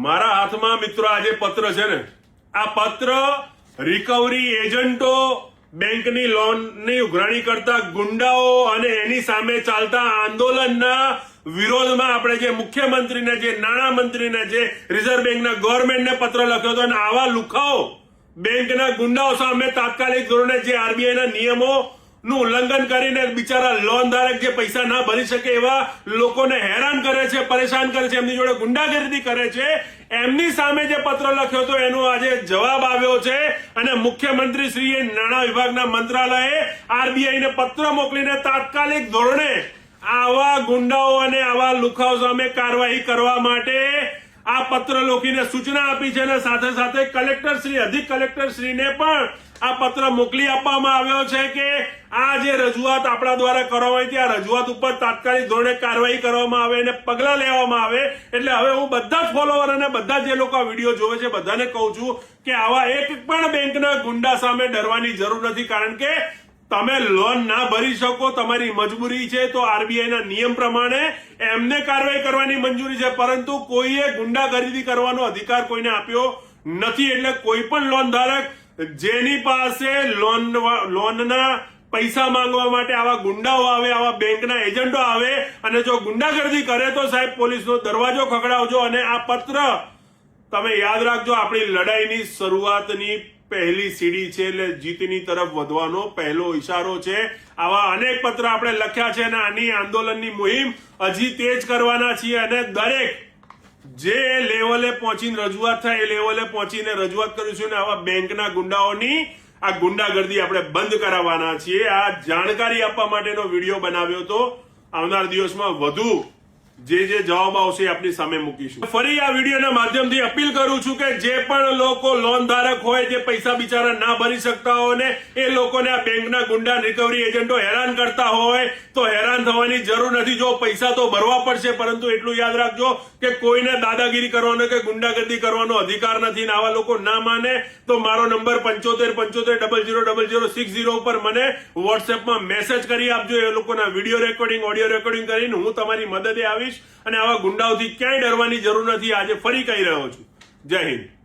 મારા હાથમાં મિત્રો આજે પત્ર છે ને, આ પત્ર રિકવરી એજન્ટો, બેંકની લોનની ઉઘરાણી કરતા ગુંડાઓ અને એની સામે ચાલતા આંદોલનના વિરોધમાં આપણે જે મુખ્યમંત્રીને, જે નાણામંત્રીને, જે રિઝર્વ બેંકના ગવર્નમેન્ટને પત્ર લખ્યો હતો અને આવા લુખાઓ બેંકના ગુંડાઓ સામે તાત્કાલિક ધોરણે જે આરબીઆઈના નિયમો નું ઉલ્લંઘન કરીને બિચારા લોન ધારક જે પૈસા ના ભરી શકે એવા લોકોને હેરાન કરે છે, પરેશાન કરે છે, એમની જોડે ગુંડાગીરી કરે છે, એમની સામે જે પત્ર લખ્યો હતો એનો આજે જવાબ આવ્યો છે અને મુખ્યમંત્રી શ્રીએ નાણાં વિભાગના મંત્રાલયે આરબીઆઈ ને પત્ર મોકલીને તાત્કાલિક ધોરણે આવા ગુંડાઓ અને આવા લુખાઓ સામે કાર્યવાહી કરવા માટે આ પત્ર લખીને સૂચના આપી છે અને સાથે સાથે કલેક્ટર શ્રી, અધિક કલેક્ટર શ્રીને પણ આ પત્ર મોકલી આપવામાં આવ્યો છે કે આ જે રજૂઆત આપણા દ્વારા કરવામાં આવી હતી, આ રજૂઆત ઉપર તાત્કાલિક ધોરણે કાર્યવાહી કરવામાં આવે અને પગલાં લેવામાં આવે. એટલે હવે હું બધા જ ફોલોવર અને બધા જે લોકો આ વિડીયો જોવે છે બધાને કહું છું કે આવા એક પણ બેંકના ગુંડા સામે ડરવાની જરૂર નથી, કારણ કે તમે લોન ના ભરી શકો, તમારી મજબૂરી છે, તો આરબીઆઈ ના નિયમ પ્રમાણે એમને કાર્યવાહી કરવાની મંજૂરી છે, પરંતુ કોઈએ ગુંડાગીરી કરવાનો અધિકાર કોઈને આપ્યો નથી. એટલે કોઈ પણ લોન ધારક જેની પાસે લોનના પૈસા માંગવા માટે આવા ગુંડાઓ આવે, આવા બેંકના એજન્ટો આવે અને જો ગુંડાગર્દી કરે તો સાહેબ પોલીસનો દરવાજો ખખડાવજો. અને આ પત્ર તમે યાદ રાખજો, આપણી લડાઈની શરૂઆતની પહેલી સીડી છે, એટલે જીતની તરફ વધવાનો પહેલો ઈશારો છે. આવા અનેક પત્ર આપણે લખ્યા છે અને આની આંદોલનની મુહિમ હજી તેજ કરવાના છીએ અને દરેક જે લેવલે પહોંચીને રજૂઆત થાય એ લેવલે પહોંચીને રજૂઆત કરીશું ને આવા બેંકના ગુંડાઓની આ ગુંડાગર્દી આપણે બંધ કરાવવાના છીએ. આ જાણકારી આપવા માટેનો વિડીયો બનાવ્યો હતો. આવનાર દિવસમાં વધુ જે જવાબ આવશે આપની સામે મૂકીશું. ફરી આ વિડીયોના માધ્યમથી અપીલ કરું છું કે જે પણ લોકો લોન ધારક હોય, જે પૈસા બિચારા ના ભરી શકતા હોય ને એ લોકોને આ બેંકના ગુંડા રિકવરી એજન્ટો હેરાન કરતા હોય તો હેરાન થવાની જરૂર નથી. જો પૈસા તો ભરવા પડશે, પરંતુ એટલું યાદ રાખજો કે કોઈને દાદાગીરી કરવાનો કે ગુંડાગર્દી કરવાનો અધિકાર નથી. આવા લોકો ના માને તો મારો નંબર 7575000060 ઉપર મને વોટ્સએપમાં મેસેજ કરી આપજો. એ લોકોના વિડીયો રેકોર્ડિંગ, ઓડિયો રેકોર્ડિંગ કરીને હું તમારી મદદે આવીશ અને આવા ગુંડાઓથી ક્યાંય ડરવાની જરૂર નથી. આજે ફરી કહી રહ્યો છું. જય હિન્દ.